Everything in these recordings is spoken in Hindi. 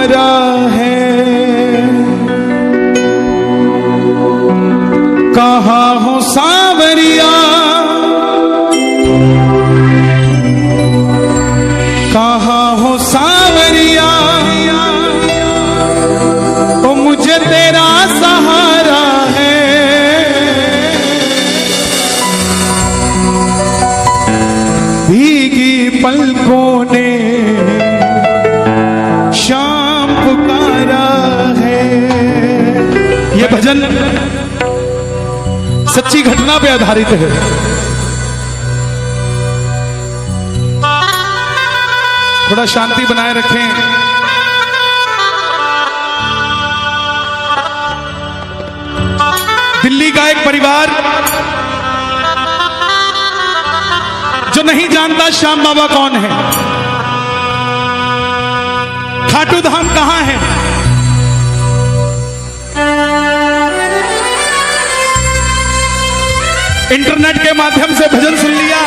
पुकारा है, कहाँ हो सांवरिया, कहाँ हो सांवरिया, ओ मुझे तेरा सहारा है। भीगी पलकों ने शाम पुकारा है। ये भजन सच्ची घटना पे आधारित है। थोड़ा शांति बनाए रखें। दिल्ली का एक परिवार जो नहीं जानता श्याम बाबा कौन है, खाटू धाम कहां है, इंटरनेट के माध्यम से भजन सुन लिया।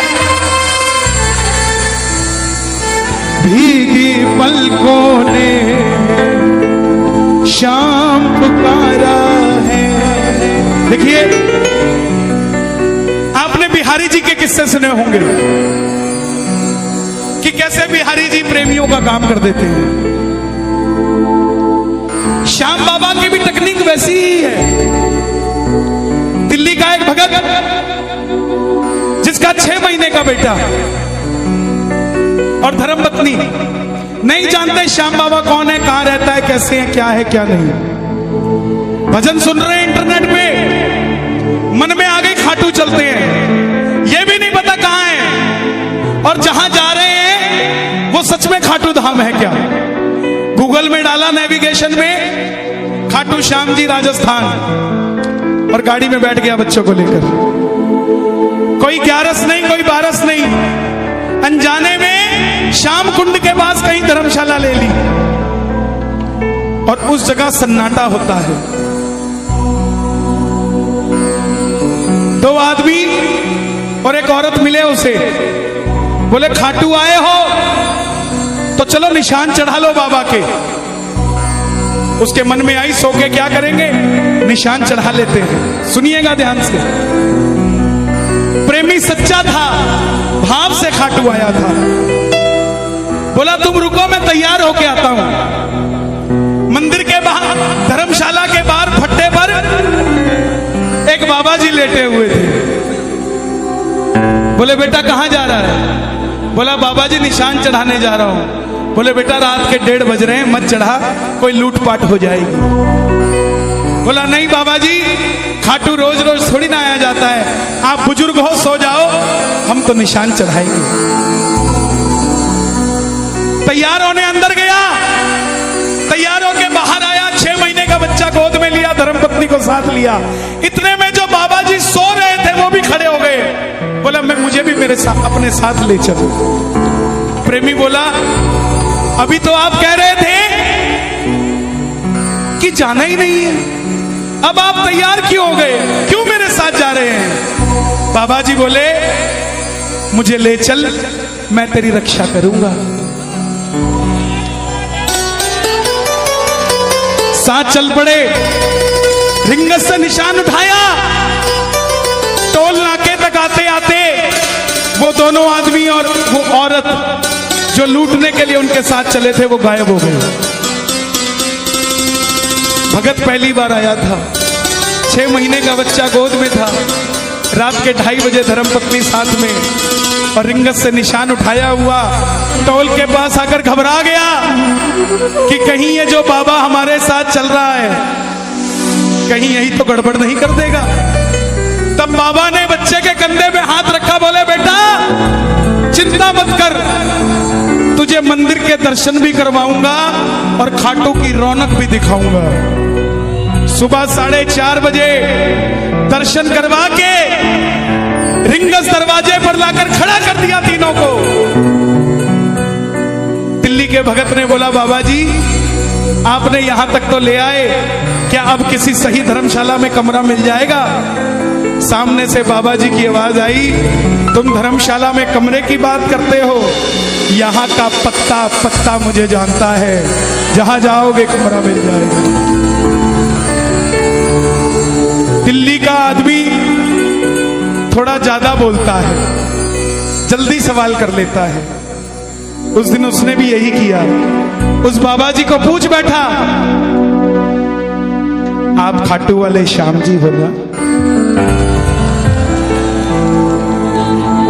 भीगी पलकों ने शाम पुकारा है। देखिए, आपने बिहारी जी के किस्से सुने होंगे कि कैसे बिहारी जी प्रेमियों का काम कर देते हैं। श्याम बाबा की भी टेक्निक वैसी ही है। दिल्ली का एक भगत जिसका 6 महीने का बेटा और धर्मपत्नी, नहीं जानते श्याम बाबा कौन है, कहां रहता है, कैसे है, क्या है क्या नहीं। भजन सुन रहे हैं इंटरनेट पे, मन में आ गई खाटू चलते हैं, ये भी नहीं पता कहां है और जहां जा रहे हैं वो सच में खाटू धाम है क्या। गूगल में डाला नेविगेशन में खाटू श्याम जी राजस्थान और गाड़ी में बैठ गया बच्चों को लेकर। कोई 11 नहीं, कोई 12 नहीं, अनजाने में श्याम कुंड के पास कहीं धर्मशाला ले ली और उस जगह सन्नाटा होता है। 2 आदमी और एक औरत मिले उसे, बोले खाटू आए हो तो चलो निशान चढ़ा लो बाबा के। उसके मन में आई, सो के क्या करेंगे, निशान चढ़ा लेते हैं। सुनिएगा ध्यान से, प्रेमी सच्चा था, भाव से खाटू आया था। बोला तुम रुको, मैं तैयार होके आता हूं। मंदिर के बाहर, धर्मशाला के बाहर फट्टे पर एक बाबा जी लेटे हुए थे। बोले बेटा कहां जा रहा है? बोला बाबा जी निशान चढ़ाने जा रहा हूं। बोले बेटा रात के 1:30 बज रहे हैं, मत चढ़ा, कोई लूटपाट हो जाएगी। बोला नहीं बाबा जी, खाटू रोज रोज थोड़ी ना आया जाता है, आप बुजुर्ग हो, सो जाओ, हम तो निशान चढ़ाएंगे। तैयार होने अंदर गया, तैयार होके बाहर आया, 6 महीने का बच्चा गोद में लिया, धर्मपत्नी को साथ लिया। इतने में जो बाबा जी सो रहे थे वो भी खड़े हो गए। बोला मैं, मुझे भी मेरे साथ अपने साथ ले चलो। प्रेमी बोला अभी तो आप कह रहे थे कि जाना ही नहीं है, अब आप तैयार क्यों हो गए, क्यों मेरे साथ जा रहे हैं? बाबा जी बोले मुझे ले चल, मैं तेरी रक्षा करूंगा। साथ चल पड़े, रिंगत से निशान उठाया। टोल नाके तक आते आते वो दोनों आदमी और वो औरत जो लूटने के लिए उनके साथ चले थे वो गायब हो गए। भगत पहली बार आया था, 6 महीने का बच्चा गोद में था, रात के 2:30 बजे धर्मपत्नी साथ में, और रिंगत से निशान उठाया हुआ टोल के पास आकर घबरा गया कि कहीं ये जो बाबा हमारे साथ चल रहा है कहीं यही तो गड़बड़ नहीं कर देगा। तब बाबा ने बच्चे के कंधे पे हाथ रखा, बोले बेटा चिंता मत कर, तुझे मंदिर के दर्शन भी करवाऊंगा और खाटू की रौनक भी दिखाऊंगा। सुबह 4:30 बजे दर्शन करवा के रिंगस दरवाजे पर लाकर खड़ा कर दिया तीनों को। दिल्ली के भगत ने बोला बाबा जी आपने यहां तक तो ले आए, क्या अब किसी सही धर्मशाला में कमरा मिल जाएगा? सामने से बाबा जी की आवाज आई, तुम धर्मशाला में कमरे की बात करते हो, यहाँ का पत्ता पत्ता मुझे जानता है, जहां जाओगे कमरा मिल जाएगा। दिल्ली का आदमी थोड़ा ज्यादा बोलता है, जल्दी सवाल कर लेता है। उस दिन उसने भी यही किया। उस बाबा जी को पूछ बैठा, आप खाटू वाले श्याम जी हो ना?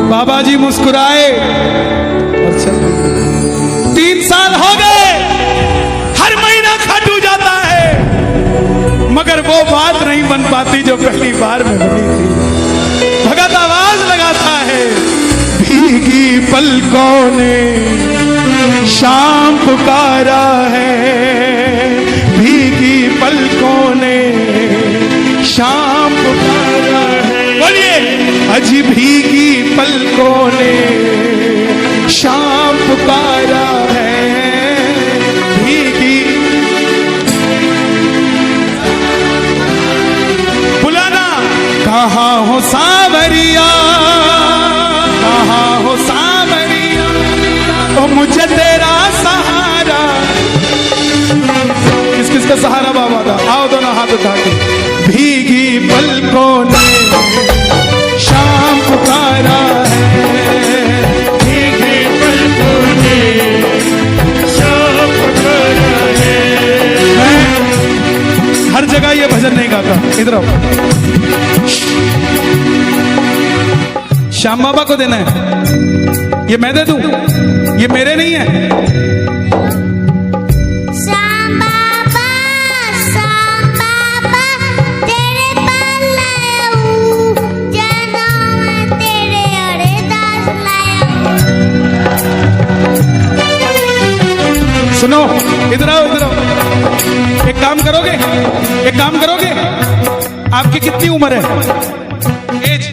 बाबा जी मुस्कुराए और चल दिए। 3 साल हो गए, हर महीना खाटू जाता है, मगर वो बात नहीं बन पाती जो पहली बार में बनी थी। भगत आवाज लगाता है, भीगी पलकों ने शाम पुकारा है, भीगी पलकों ने शाम पुकारा है। बोलिए, अज भीगी पलकों ने शाम पुकारा है, भीगी। बुलाना, कहाँ हो सांवरिया, कहाँ हो सांवरिया, ओ मुझे तेरा सहारा। किस किस का सहारा बाबा का? आओ दोनों हाथ उठा के। भीगी पलकों ने शाम पुकारा है, भीगी पलकों ने शाम पुकारा है। मैं हर जगह ये भजन नहीं गाता, इधर आओ। श्याम बाबा को देना है, ये मैं दे दूं, ये मेरे नहीं है। तेरे पास लाया हूँ, जन्म में तेरे अरदास लाया हूँ। सुनो, इधर आओ, इधर आओ। एक काम करोगे, एक काम करोगे, आपकी कितनी उम्र है? एज,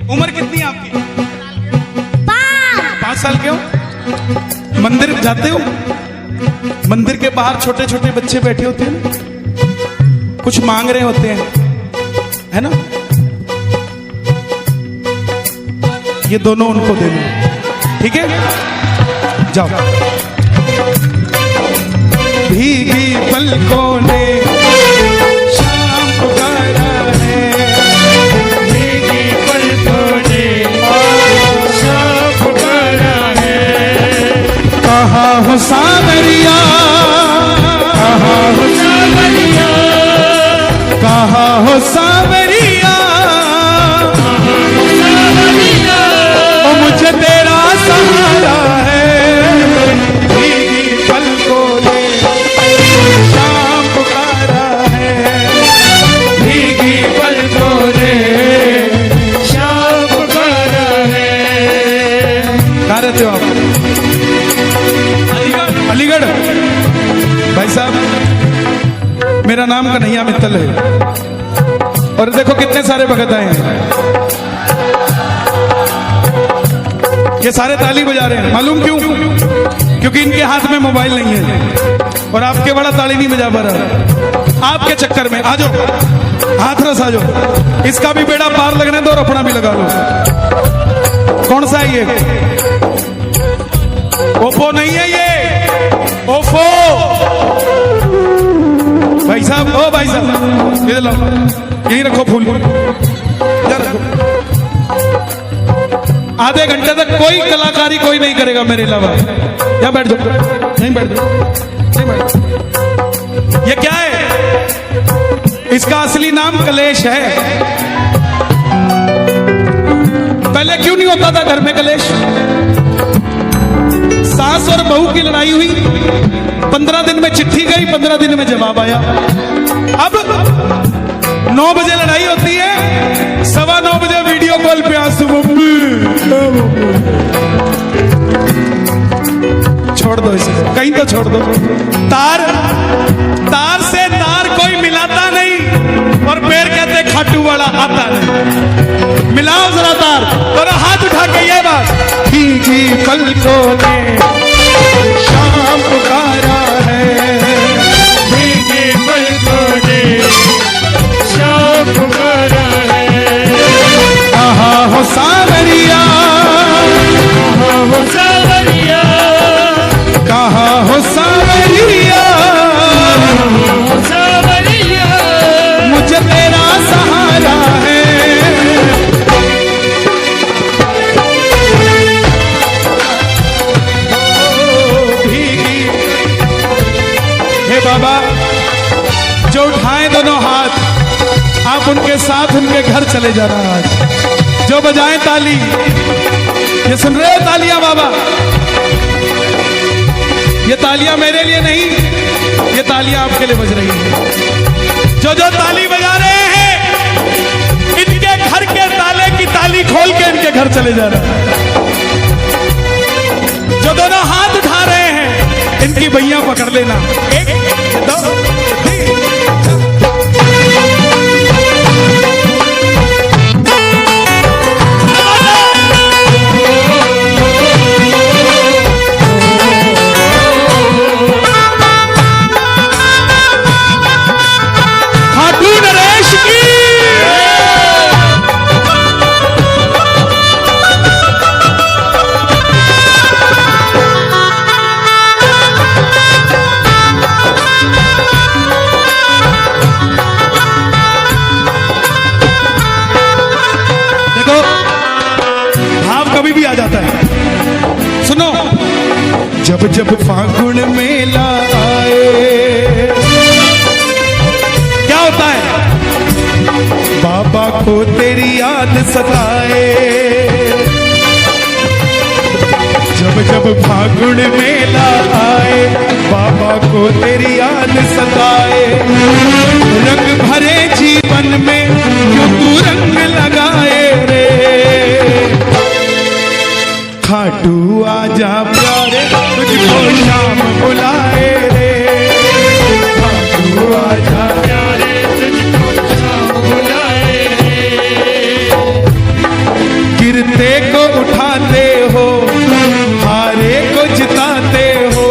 उम्र कितनी है आपकी? 5 साल के हो? मंदिर जाते हो? मंदिर के बाहर छोटे छोटे बच्चे बैठे होते हैं ना, कुछ मांग रहे होते हैं, है ना? ये दोनों उनको दे दो, ठीक है? जाओ। भीगी पलकों ने शाम पुकारा है, भीगी पलकों ने शाम पुकारा है। कहाँ हो सांवरिया, कहाँ हो सांवरिया, कहाँ हो सांवरिया, ओ मुझे तेरा सहारा है, भीगी पलकों ने शाम पुकारा है, भीगी पलकों ने शाम पुकारा है। कहाँ रहते हो आप? अलीगढ़। भाई साहब, मेरा नाम कन्हैया मित्तल है, और देखो कितने सारे भगत आए हैं। ये सारे ताली बजा रहे हैं, मालूम क्यों? क्योंकि इनके हाथ में मोबाइल नहीं है, और आपके बड़ा ताली नहीं बजा पा रहा। आपके चक्कर में आ जाओ, हाथरस आ जाओ, इसका भी बेड़ा पार लगने दो और अपना भी लगा लो। कौन सा है ये? ओप्पो नहीं है ये, ओप्पो। भाई साहब, ओ भाई साहब, इधर लाओ, यही रखो फूल, इधर रखो। आधे घंटे तक कोई कलाकारी कोई नहीं करेगा मेरे अलावा। यहाँ बैठ जाओ, नहीं बैठ जाओ, नहीं बैठ जाओ। ये क्या है? इसका असली नाम कलेश है। पहले क्यों नहीं होता था घर में कलेश? सास और बहू की लड़ाई हुई, 15 दिन में चिट्ठी गई, 15 दिन में जवाब आया। अब 9 बजे लड़ाई होती है, 9:15 बजे वीडियो कॉल पे आंसू, मम्मी छोड़ दो इसे, कहीं तो छोड़ दो। तार से तार कोई मिलाता नहीं, और पैर कहते खाटू वाला आता नहीं। मिलाओ जरा तार, और हाथ उठा के ये बात, भीगी पलकों ने शाम पुकारा है, भीगी पलकों ने शाम पुकारा है। बाबा जो उठाएं दोनों हाथ, आप उनके साथ उनके घर चले जाना। आज जो बजाएं ताली, ये सुन रहे हो तालियां बाबा? ये तालियां मेरे लिए नहीं, ये तालियां आपके लिए बज रही हैं। जो जो ताली बजा रहे हैं, इनके घर के ताले की ताली खोल के इनके घर चले जाना। जो दोनों हाथ उठा रहे हैं, इनकी भैया पकड़ लेना। एक दो तीन। जब जब फागुन मेला आए, क्या होता है? बाबा को तेरी याद सताए। जब जब फागुन मेला आए, बाबा को तेरी याद सताए। रंग भरे जीवन में क्यों तू रंग लगाए रे? खाटू आजा प्यारे, तुझको शाम बुलाए रे। खाटू आजा प्यारे, तुझको शाम बुलाए रे। गिरते को उठाते हो, हारे को जिताते हो।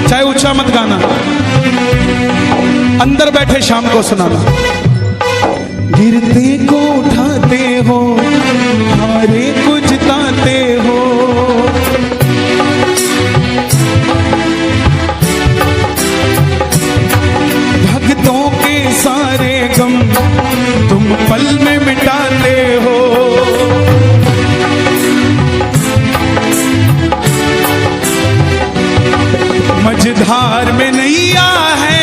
चाहे ऊंचा मत गाना, अंदर बैठे शाम को सुनाना। गिरते को उठाते हो, हारे को जिताते हो। भक्तों के सारे गम तुम पल में मिटाते हो। मझधार में नैया है,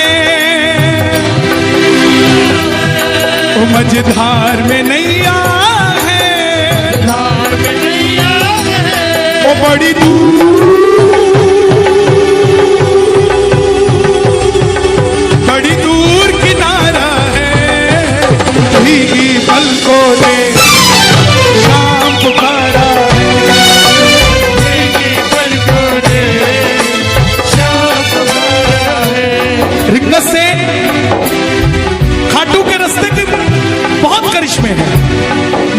मझधार में नैया है, धार में नैया है। वो बड़ी दूर, बड़ी दूर किनारा है। भीगी पलकों ने शाम पुकारा है। भीगी पलकों ने शाम पुकारा है। रिंगस से खाटू के रास्ते के बहुत करिश्मे हैं।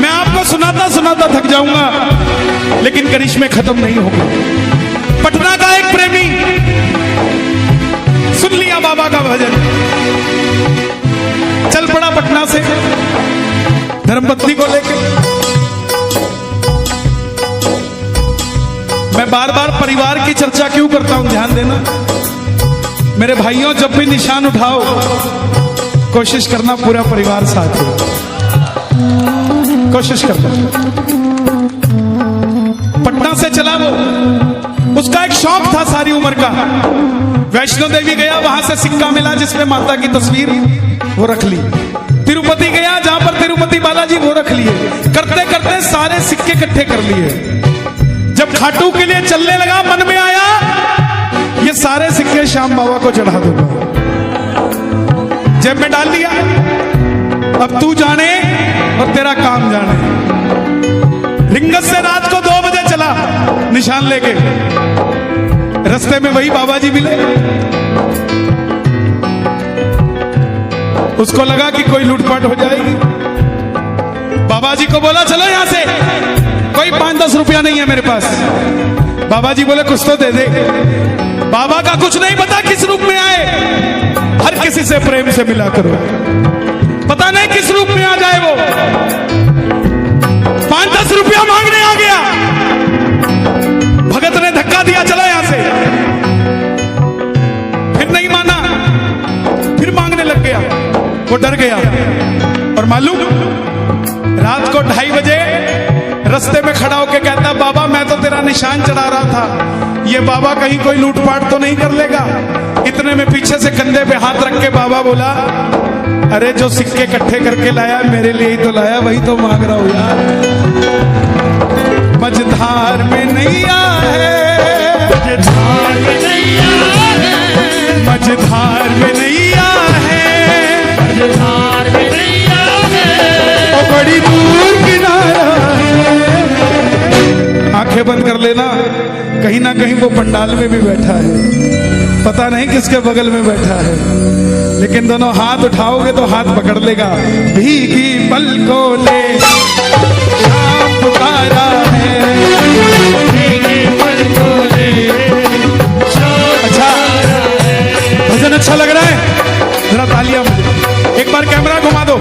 मैं आपको सुनाता सुनाता थक जाऊंगा, लेकिन करिश्मे खत्म नहीं होंगे। पटना का एक प्रेमी सुन लिया बाबा का भजन, चल पड़ा पटना से धर्मपत्नी को लेके। मैं बार बार परिवार की चर्चा क्यों करता हूं, ध्यान देना मेरे भाइयों। जब भी निशान उठाओ, कोशिश करना पूरा परिवार साथ हो, कोशिश करना। पटना से चला वो, उसका एक शौक था सारी उम्र का। वैष्णो देवी गया, वहां से सिक्का मिला जिसमें माता की तस्वीर, वो रख ली। तिरुपति गया, जहां पर तिरुपति बालाजी, वो रख लिए। करते करते सारे सिक्के इकट्ठे कर लिए। जब खाटू के लिए चलने लगा, मन में आया ये सारे सिक्के श्याम बाबा को चढ़ा दूंगा। जेब में डाल दिया। अब तू जाने और तेरा काम जाने। रिंगस से रात को 2 बजे चला निशान लेके। रास्ते में वही बाबा जी मिले। उसको लगा कि कोई लूटपाट हो जाएगी। बाबा जी को बोला चलो यहां से, कोई 5-10 रुपया नहीं है मेरे पास। बाबा जी बोले कुछ तो दे दे। बाबा का कुछ नहीं पता किस रूप में आए, हर किसी से प्रेम से मिला करो, पता नहीं किस रूप में आ जाए वो। 5-10 रुपया मांगने आ गया। भगत ने धक्का दिया, चलो यहां से। फिर नहीं माना, फिर मांगने लग गया। वो डर गया। और मालूम, रात को 2:30 बजे रास्ते में खड़ा होके कहता, बाबा मैं तो तेरा निशान चढ़ा रहा था, ये बाबा कहीं कोई लूटपाट तो नहीं कर लेगा। इतने में पीछे से कंधे पे हाथ रख के बाबा बोला, अरे जो सिक्के इकट्ठे करके लाया मेरे लिए ही तो लाया, वही तो मांग रहा हूं यार। मझधार में नैया है, मझधार में नैया है, मझधार में नैया है, मझधार में नैया है, ओ बड़ी दूर किनारा है। आंखें बंद कर लेना, कहीं ना कहीं वो पंडाल में भी बैठा है, पता नहीं किसके बगल में बैठा है, लेकिन दोनों हाथ उठाओगे तो हाथ पकड़ लेगा। भीगी पलकों ले शाम पुकारा है। भीगे पलकों ले शाम अच्छा, भजन अच्छा लग रहा है, जरा तालियां मुझे। एक बार कैमरा घुमा दो।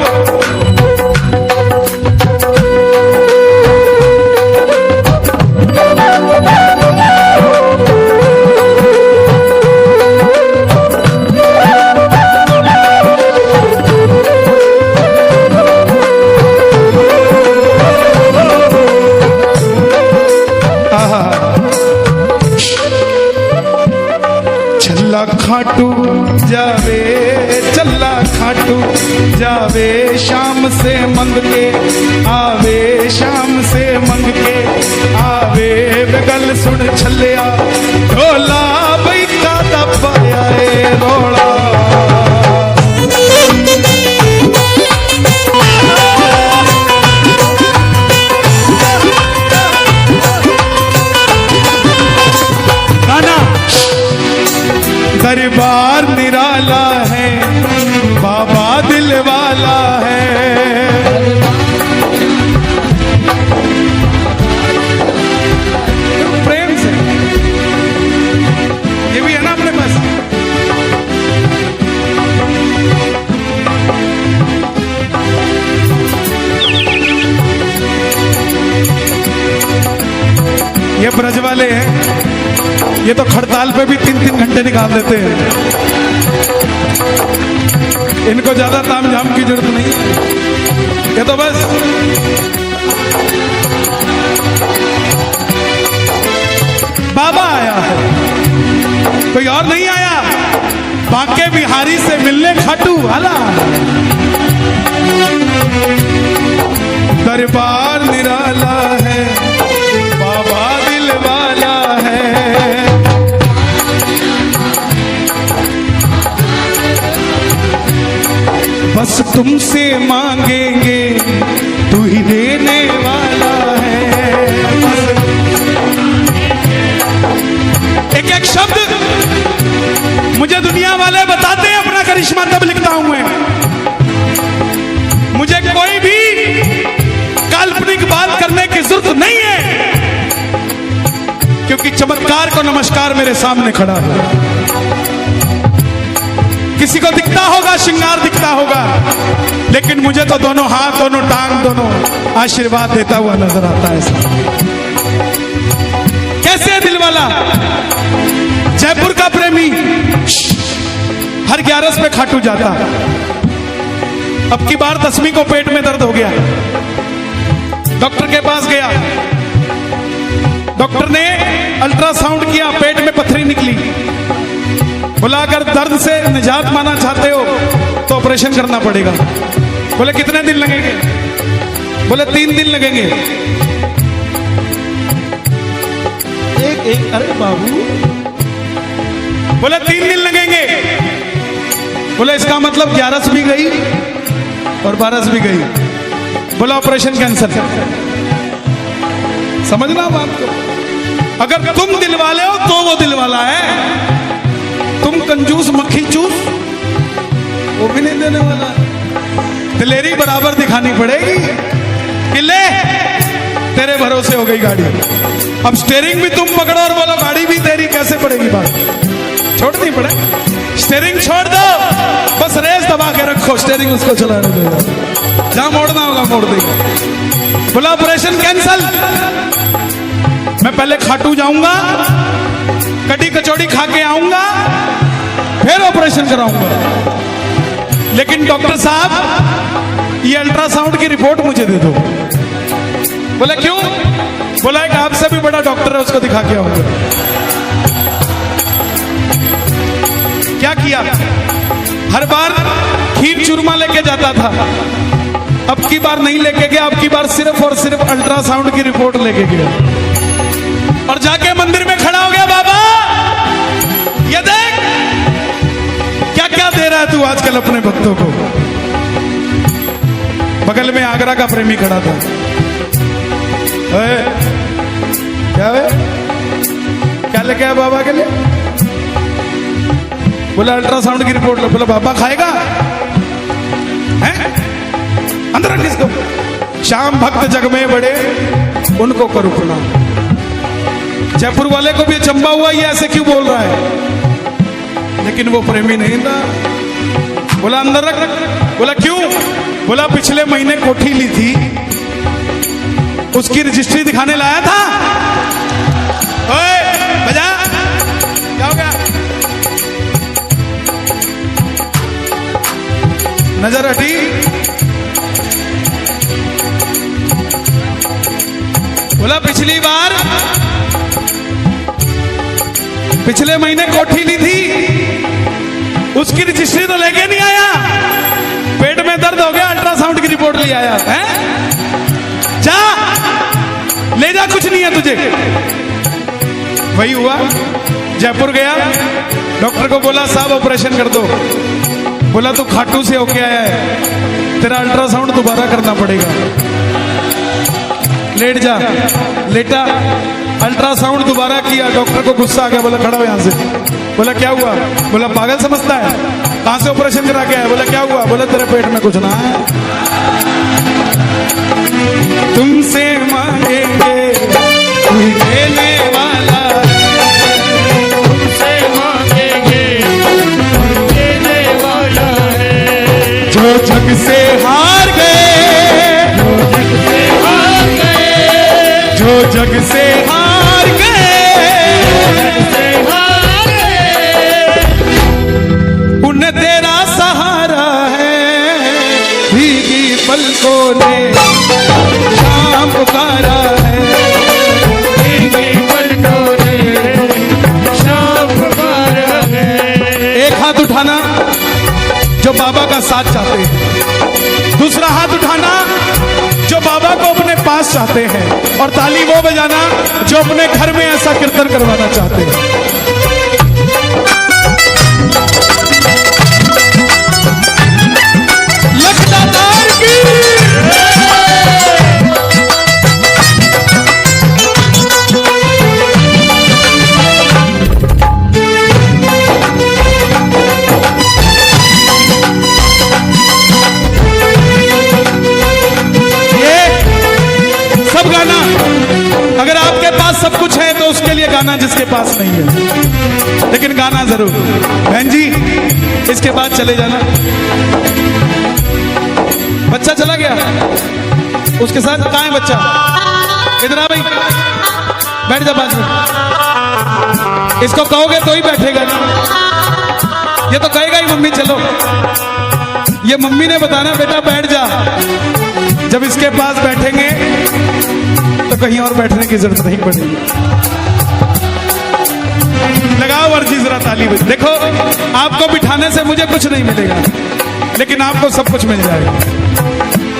चल्ला खाटू जावे, चल्ला खाटू जावे, शाम से मंग के आवे, शाम से मंग के आवे। गल सुन छलिया ढोला बई का दबाया ए रोड़ा। दरबार निराला है, बाबा दिल वाला है। प्रेम से ये भी है ना अपने पास। ये ब्रज वाले हैं, ये तो खड़ताल पे भी 3-3 घंटे निकाल देते हैं, इनको ज्यादा तामझाम की जरूरत नहीं है। ये तो बस बाबा आया है, कोई और नहीं आया। बांके बिहारी से मिलने खाटू वाला। दरबार निराला है, बाबा दिल वाला है। बस तुमसे मांगेंगे, तू ही देने वाला है। एक एक शब्द मुझे दुनिया वाले बताते हैं अपना करिश्मा तब लिखता हूं मैं। मुझे कोई भी काल्पनिक बात करने की जरूरत नहीं है, क्योंकि चमत्कार को नमस्कार मेरे सामने खड़ा है। किसी को दिखता होगा, श्रृंगार दिखता होगा, लेकिन मुझे तो दोनों हाथ, दोनों टांग, दोनों आशीर्वाद देता हुआ नजर आता है। कैसे है दिल वाला? जयपुर का प्रेमी हर 11 पे खाटू जाता। अब की बार 10वीं को पेट में दर्द हो गया, डॉक्टर के पास गया, डॉक्टर ने अल्ट्रासाउंड किया, पेट में पथरी निकली। बोला अगर दर्द से निजात पाना चाहते हो तो ऑपरेशन करना पड़ेगा। बोले कितने दिन लगेंगे? बोले 3 दिन लगेंगे। एक अरे बाबू, बोले 3 दिन लगेंगे। बोले इसका मतलब 11 भी गई और 12 भी गई। बोला ऑपरेशन कैंसिल। समझना बात को, अगर तुम दिल वाले हो तो वो दिल वाला है। तुम कंजूस मक्खी चूस, वो भी नहीं देने वाला। दिलेरी बराबर दिखानी पड़ेगी कि ले तेरे भरोसे हो गई गाड़ी। अब स्टेयरिंग भी तुम पकड़ो और बोलो गाड़ी भी तेरी, कैसे पड़ेगी बात? छोड़नी पड़े, स्टेयरिंग छोड़ दो, बस रेस दबा के रखो, स्टेयरिंग उसको चलाने दो, जहां मोड़ना होगा मोड़ देगा। बोला ऑपरेशन कैंसल। मैं पहले खाटू जाऊंगा, कटी कचौड़ी खा के आऊंगा, फिर ऑपरेशन कराऊंगा। लेकिन डॉक्टर साहब ये अल्ट्रासाउंड की रिपोर्ट मुझे दे दो। बोला क्यों? बोला एक आपसे भी बड़ा डॉक्टर है, उसको दिखा के आऊंगा। क्या किया? हर बार खीर चूरमा लेके जाता था, अब की बार नहीं लेके गया, अब की बार सिर्फ और सिर्फ अल्ट्रासाउंड की रिपोर्ट लेके गया और जाके मंदिर में खड़ा हो गया। बाबा ये देख क्या क्या दे रहा है तू आजकल अपने भक्तों को। बगल में आगरा का प्रेमी खड़ा था। क्या है? क्या लेके आया बाबा के लिए? बोला अल्ट्रासाउंड की रिपोर्ट लो। बोला बाबा खाएगा? हैं? अंदर रख इसको। श्याम भक्त जग में बड़े उनको करो प्रणाम। जयपुर वाले को भी अचंबा हुआ, ये ऐसे क्यों बोल रहा है, लेकिन वो प्रेमी नहीं था। बोला अंदर रख। बोला क्यों? बोला पिछले महीने कोठी ली थी, उसकी रजिस्ट्री दिखाने लाया था। ओए बजा, क्या हो गया? नजर हटी। बोला पिछले महीने कोठी ली थी, उसकी रजिस्ट्री तो लेके नहीं आया। पेट में दर्द हो गया, अल्ट्रासाउंड की रिपोर्ट ले आया है। जा ले जा, कुछ नहीं है तुझे। वही हुआ, जयपुर गया, डॉक्टर को बोला साहब ऑपरेशन कर दो। बोला तू खाटू से होके आया है, तेरा अल्ट्रासाउंड दोबारा करना पड़ेगा। लेट जा। लेटा, अल्ट्रासाउंड दोबारा किया, डॉक्टर को गुस्सा आ गया। बोला खड़ा हो यहां से। बोला क्या हुआ? बोला पागल समझता है, कहां से ऑपरेशन करा के आया? बोला क्या हुआ? बोला तेरे पेट में कुछ ना है, तुमसे मांगेंगे कोई देने वाला, तुमसे मांगेंगे कोई देने वाला है। जो जग से हार गए, जो जग से हार गए, उन्हें तेरा सहारा है। भीगी पलकों ने शाम पुकारा है, भीगी पलकों ने शाम पुकारा है। एक हाथ उठाना जो बाबा का साथ चाहते हैं, दूसरा हाथ उठाना जो बाबा को अपने पास चाहते हैं, और ताली वो बजाना जो अपने घर में ऐसा कीर्तन करवाना चाहते हैं। लखदातार की सब गाना, अगर आपके पास सब कुछ है तो उसके लिए गाना जिसके पास नहीं है, लेकिन गाना जरूर। बहन जी इसके बाद चले जाना। बच्चा चला गया, उसके साथ कहाँ है बच्चा? इधर आ भाई, बैठ जा पास में। इसको कहोगे तो ही बैठेगा ना, ये तो कहेगा ही मम्मी चलो। ये मम्मी ने बताना बेटा बैठ जा। जब इसके पास बैठेंगे तो कहीं और बैठने की जरूरत नहीं पड़ेगी। लगाओ अर्जी जरा ताली में। देखो आपको बिठाने से मुझे कुछ नहीं मिलेगा, लेकिन आपको सब कुछ मिल जाएगा।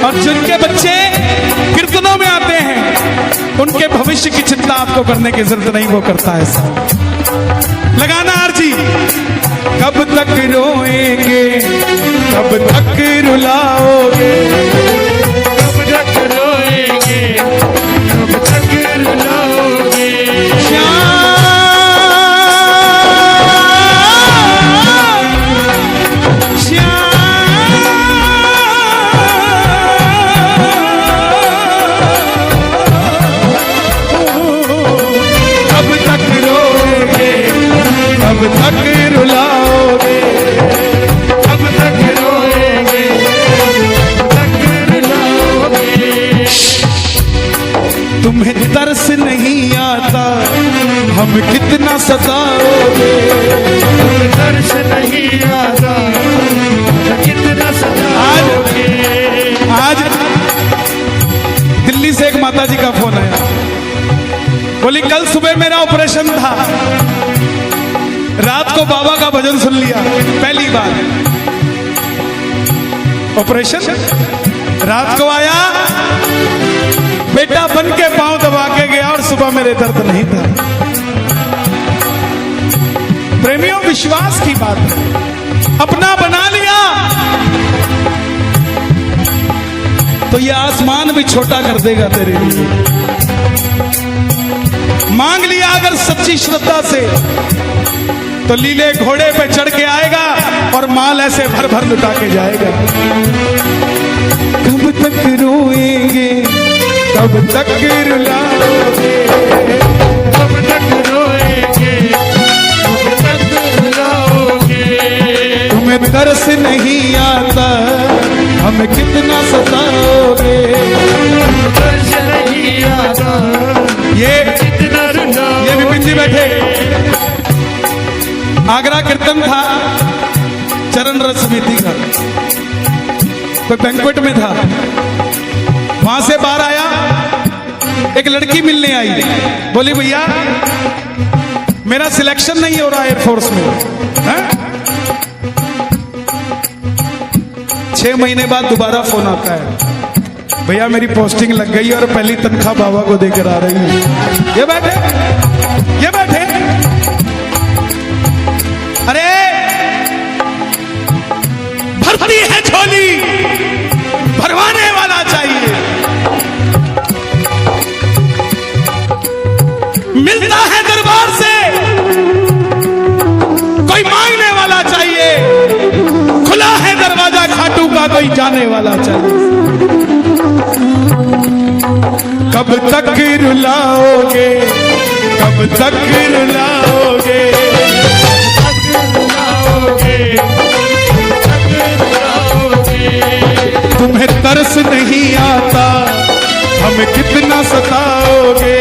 और जिनके बच्चे कीर्तनों में आते हैं उनके भविष्य की चिंता आपको करने की जरूरत नहीं, वो करता है ऐसा। लगाना अर्जी। कब तक रोएंगे, कब तक रुलाओगे, कब तक रोएंगे, कब तक रुलाओगे। कब तक रोएंगे, कब तक रुलाओगे, कब तक रोएंगे, कब तक रुलाओगे। तुम्हें तरस नहीं आता हम कितना सताओगे, तुम्हें दर्श नहीं आता कितना सताओगे। आज दिल्ली से एक माता जी का फोन आया, बोली कल सुबह मेरा ऑपरेशन था, रात को बाबा का भजन सुन लिया, पहली बार ऑपरेशन, रात को आया, बेटा बन के पांव दबा के गया और सुबह मेरे दर्द नहीं था। प्रेमियों, विश्वास की बात है, अपना बना लिया तो ये आसमान भी छोटा कर देगा तेरे लिए। मांग लिया अगर सच्ची श्रद्धा से तो लीले घोड़े पे चढ़ के आएगा और माल ऐसे भर भर लुटा के जाएगा। कब तक रोएंगे, कब तक रुलाओगे, कब तक रोएंगे, कब तक रुलाओगे। तुम्हें तरस नहीं आता, हमें कितना सताओगे। तरस नहीं आता, ये कितना रुलाओगे। ये विपिन जी बैठे, आगरा कीर्तन था, चरण रस समिति का कोई बैंक्वेट में था, वहां से बाहर आया, एक लड़की मिलने आई, बोली भैया मेरा सिलेक्शन नहीं हो रहा एयरफोर्स में है? 6 महीने बाद दोबारा फोन आता है, भैया मेरी पोस्टिंग लग गई और पहली तनख्वाह बाबा को देकर आ रही है। ये बैठे, ये बैठे, अरे भरती है झोली, भरवाने वाला चाहिए, मिलता है दरबार से कोई मांगने वाला चाहिए, खुला है दरवाजा खाटू का कोई जाने वाला चाहिए। कब तक रुलाओगे, कब तक रुलाओगे, तुम्हें तरस नहीं आता, हमें कितना सताओगे।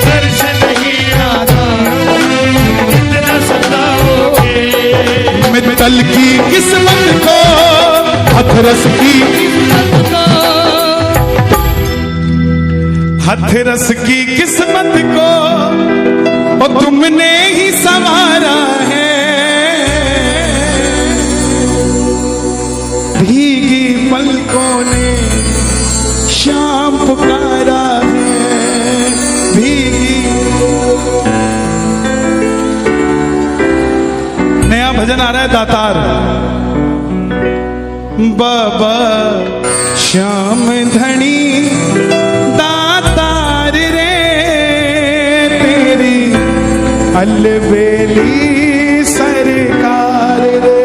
तरस नहीं आता, कितना सताओगे। मित्तल की किस्मत को, हथरस की, हथरस की किस्मत को और तुमने ही संवारा है। भीगी पलकों ने शाम पुकारा है, भीगी। नया भजन आ रहा है दातार, बाबा श्याम धनी दातार रे, तेरी अलबेली सरकार रे।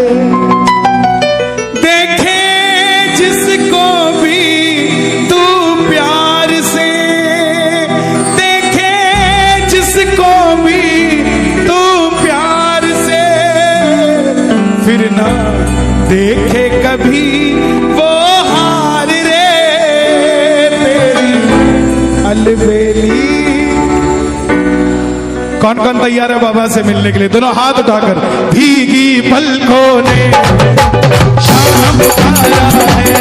देखे कभी वो हार रे, तेरी अलबेली। कौन कौन तैयार है बाबा से मिलने के लिए? दोनों हाथ उठाकर। भीगी पलकों ने शाम आया है,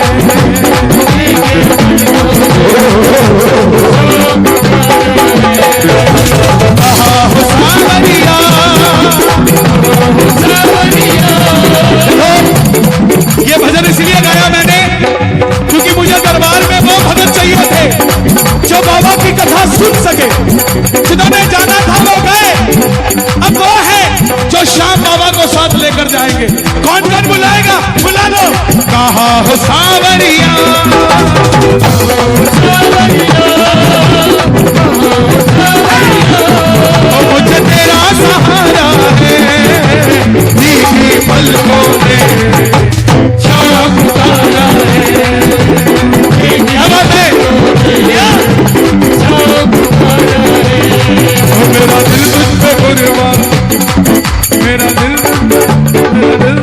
ये भजन इसलिए गाया मैंने क्योंकि मुझे दरबार में वो भगत चाहिए थे जो बाबा की कथा सुन सके। जिन्होंने जाना था वो गए, अब वो है जो शाम बाबा को साथ लेकर जाएंगे। कौन कौन बुलाएगा? बुला लो। कहा हो सावरिया, मुझे तेरा सहारा है, भीगी पलकों में शाम उतारा है। क्या बात है? मेरा दिल तुझ पे कुर्बान, मेरा दिल, मेरा दिल।